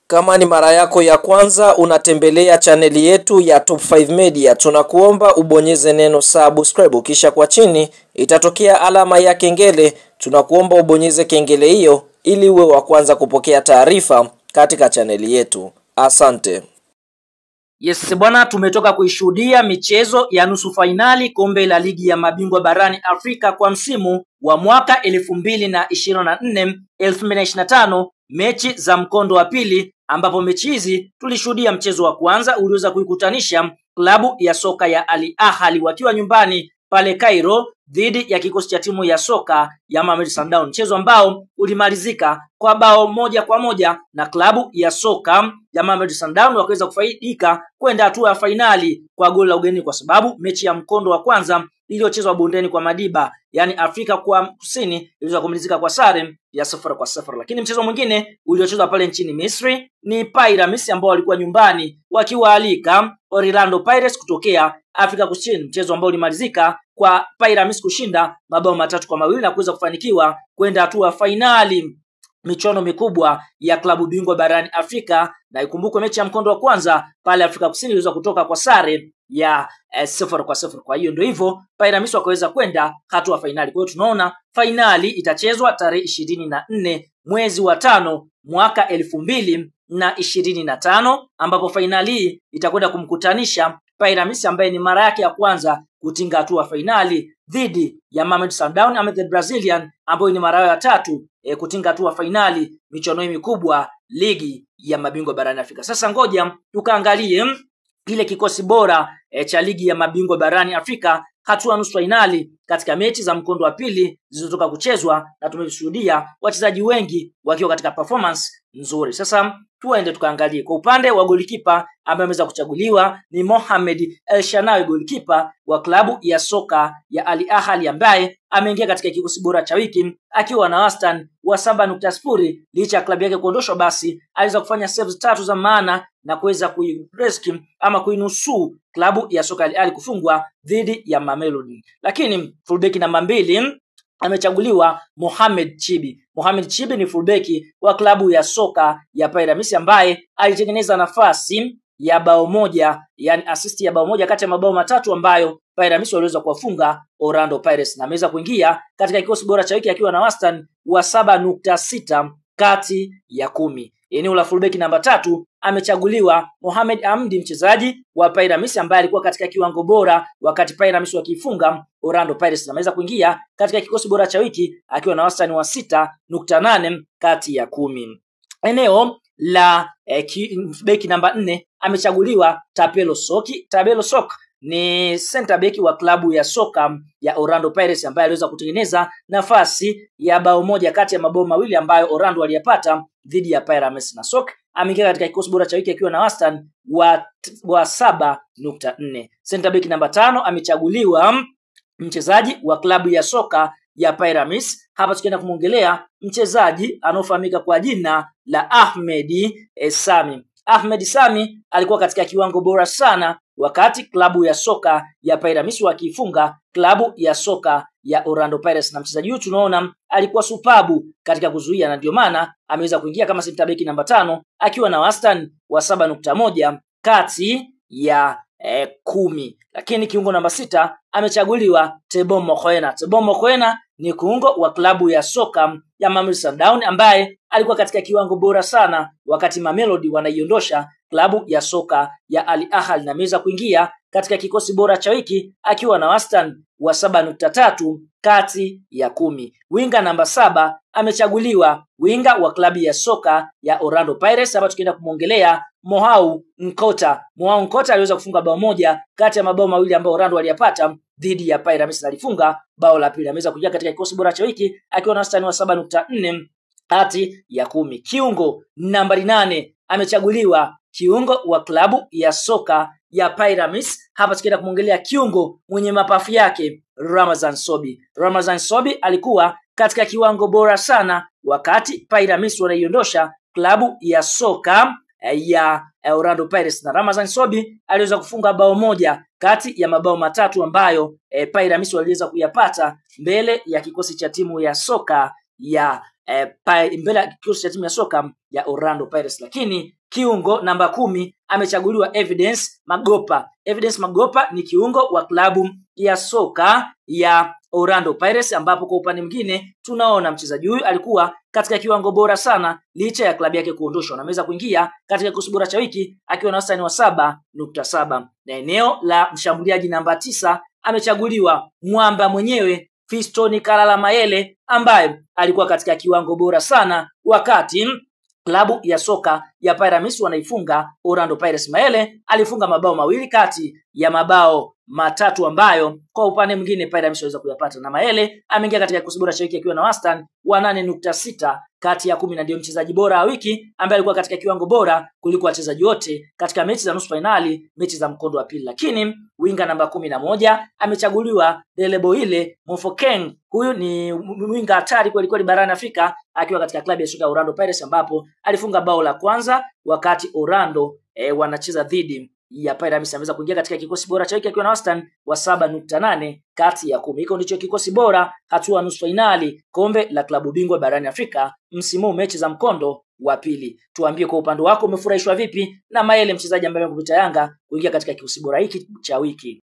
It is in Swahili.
Kama ni mara yako ya kwanza unatembelea chaneli yetu ya Top 5 Media, tunakuomba ubonyeze neno subscribe, kisha kwa chini itatokea alama ya kengele. Tunakuomba ubonyeze kengele hiyo ili uwe wa kwanza kupokea taarifa katika chaneli yetu. Asante. Yes bwana, tumetoka kuishuhudia michezo ya nusu fainali kombe la ligi ya mabingwa barani Afrika kwa msimu wa mwaka 2024-2025, mechi za mkondo wa pili, ambapo mechi hizi tulishuhudia mchezo wa kwanza uliweza kuikutanisha klabu ya soka ya Al Ahly wakiwa nyumbani pale Cairo dhidi ya kikosi cha timu ya soka ya Mamelodi Sundowns, mchezo ambao ulimalizika kwa bao 1-1 na klabu ya soka ya Mamelodi Sundowns wakaweza kufaidika kwenda hatua ya fainali kwa goli la ugenini, kwa sababu mechi ya mkondo wa kwanza iliyochezwa bondeni kwa Madiba, yani Afrika kwa Kusini, iliweza kumalizika kwa sare ya 0-0. Lakini mchezo mwingine uliochezwa pale nchini Misri ni Pyramids ambao walikuwa nyumbani wakiwaalika Orlando Pirates kutokea Afrika Kusini, mchezo ambao ulimalizika kwa Pyramids kushinda mabao 3-2 na kuweza kufanikiwa kwenda hatua fainali michuano mikubwa ya klabu bingwa barani Afrika. Na ikumbukwe mechi ya mkondo wa kwanza pale Afrika Kusini iliweza kutoka kwa sare ya 0-0. Kwa hiyo ndio hivyo Pyramids wakaweza kwenda hatua fainali. Kwa hiyo tunaona fainali itachezwa tarehe 24 mwezi wa 5 mwaka 2025, ambapo fainali hii itakwenda kumkutanisha Pyramids ambaye ni mara yake ya kwanza kutinga hatua fainali dhidi ya Mamelodi Sundowns ama the Brazilian ambayo ni mara ya tatu kutinga hatua fainali michuano hii mikubwa ligi ya mabingwa barani Afrika. Sasa ngoja tukaangalie ile kikosi bora cha ligi ya mabingwa barani Afrika hatua nusu fainali katika mechi za mkondo wa pili zilizotoka kuchezwa, na tumeshuhudia wachezaji wengi wakiwa katika performance nzuri. Sasa tuende tukaangalie kwa upande wa golikipa ambaye ameweza kuchaguliwa ni Mohamed El Shanawi, golikipa wa klabu ya soka ya Al Ahly ambaye ameingia katika kikosi bora cha wiki akiwa na wastani wa 7.0. Licha ya klabu yake kuondoshwa, basi aliweza kufanya saves 3 za maana na kuweza kuirescue ama kuinusu klabu ya soka ya Al Ahly kufungwa dhidi ya Mamelodi. Lakini fullback namba 2 amechaguliwa Mohamed Chibi. Mohamed Chibi ni fullback wa klabu ya soka ya Pyramids ambaye alitengeneza nafasi ya bao moja, yani assist ya bao moja kati ya mabao 3 ambayo Pyramids waliweza kuwafunga Orlando Pirates, na ameweza kuingia katika kikosi bora cha wiki akiwa na wastani wa 7.6 kati ya 10. Eneo la fullback namba 3 amechaguliwa Mohamed Hamdi, mchezaji wa Pyramids ambaye alikuwa katika kiwango bora wakati Pyramids wakifunga Orlando Pirates, na ameweza kuingia katika kikosi bora cha wiki akiwa na wastani wa 6.8 kati ya 10. Eneo la beki namba 4 amechaguliwa Tapelo Soki. Tapelo Sok ni center back wa klabu ya soka ya Orlando Pirates ambaye aliweza kutengeneza nafasi ya bao moja kati ya mabao 2 ambayo Orlando waliyapata dhidi ya Pyramids, na Sok ameingia katika kikosi bora cha wiki akiwa na wastani wa 7.4. Center back namba 5 amechaguliwa mchezaji wa klabu ya soka ya Pyramids. Hapa tukienda kumuongelea mchezaji anaofahamika kwa jina la Ahmed Sami. Ahmed Sami alikuwa katika kiwango bora sana wakati klabu ya soka ya Pyramids wakifunga klabu ya soka ya Orlando Pirates, na mchezaji huyu tunaona alikuwa supabu katika kuzuia, na ndio maana ameweza kuingia kama center back namba 5 akiwa na wastani wa 7.1 kati ya 10. Lakini kiungo namba 6 amechaguliwa Teboho Mokoena. Teboho Mokoena ni kiungo wa klabu ya soka ya Mamelodi Sundowns ambaye alikuwa katika kiwango bora sana wakati Mamelodi wanaiondosha klabu ya soka ya Al Ahly, na ameweza kuingia katika kikosi bora cha wiki akiwa na wastani wa 7.3 kati ya 10. Winga namba 7 amechaguliwa winga wa klabu ya soka ya Orlando Pirates. Hapa tukienda kumuongelea Mohaou Nkota. Mohaou Nkota aliweza kufunga bao moja kati ya mabao 2 ambayo Orlando waliyapata dhidi ya Pyramids, na alifunga bao la pili. Ameweza kuingia katika kikosi bora cha wiki akiwa na wastani wa 7.4 kati ya 10. Kiungo nambari 8 amechaguliwa kiungo wa klabu ya soka ya Pyramids. Hapa tukienda kumuongelea kiungo mwenye mapafu yake Ramazan Sobi. Ramazan Sobi alikuwa katika kiwango bora sana wakati Pyramids wanaiondosha klabu ya soka ya Orlando Pirates, na Ramazan Sobi aliweza kufunga bao moja kati ya mabao 3 ambayo Pyramids waliweza kuyapata mbele ya kikosi cha timu ya soka ya mbele ya kikosi cha timu ya soka ya Orlando Pirates. Lakini kiungo namba 10 amechaguliwa Evidence Magopa. Evidence Magopa ni kiungo wa klabu ya soka ya Orlando Pirates, ambapo kwa upande mwingine tunaona mchezaji huyu alikuwa katika kiwango bora sana licha ya klabu yake kuondoshwa. Anaweza kuingia katika kikosi bora cha wiki akiwa na wastani wa 7.7. Na eneo la mshambuliaji namba 9 amechaguliwa mwamba mwenyewe Fiston Kalala Mayele, ambaye alikuwa katika kiwango bora sana wakati klabu ya soka ya Pyramids wanaifunga Orlando Pirates. Mayele alifunga mabao mawili kati ya mabao matatu ambayo kwa upande mwingine Pyramids waweza kuyapata, na Mayele ameingia katika kikosi bora cha wiki akiwa na wastani wa 8.6 kati ya 10, na ndio mchezaji bora wa wiki ambaye alikuwa katika kiwango bora kuliko wachezaji wote katika mechi za nusu finali, mechi za mkondo wa pili. Lakini winga namba 11 amechaguliwa Deleboile Mofokeng. Huyu ni winga hatari kweli kweli barani Afrika akiwa katika klabu ya soka ya Orlando Pirates, ambapo alifunga bao la kwanza wakati Orlando wanacheza dhidi ya Pyramids. Ameweza kuingia katika kikosi bora cha wiki akiwa na wastani wa 7.8 kati ya 10. Hiko ndicho kikosi bora hatua nusu finali kombe la klabu bingwa barani Afrika msimu mechi za mkondo wa pili. Tuambie kwa upande wako umefurahishwa vipi na Mayele, mchezaji ambaye amekupita Yanga kuingia katika kikosi bora hiki cha wiki.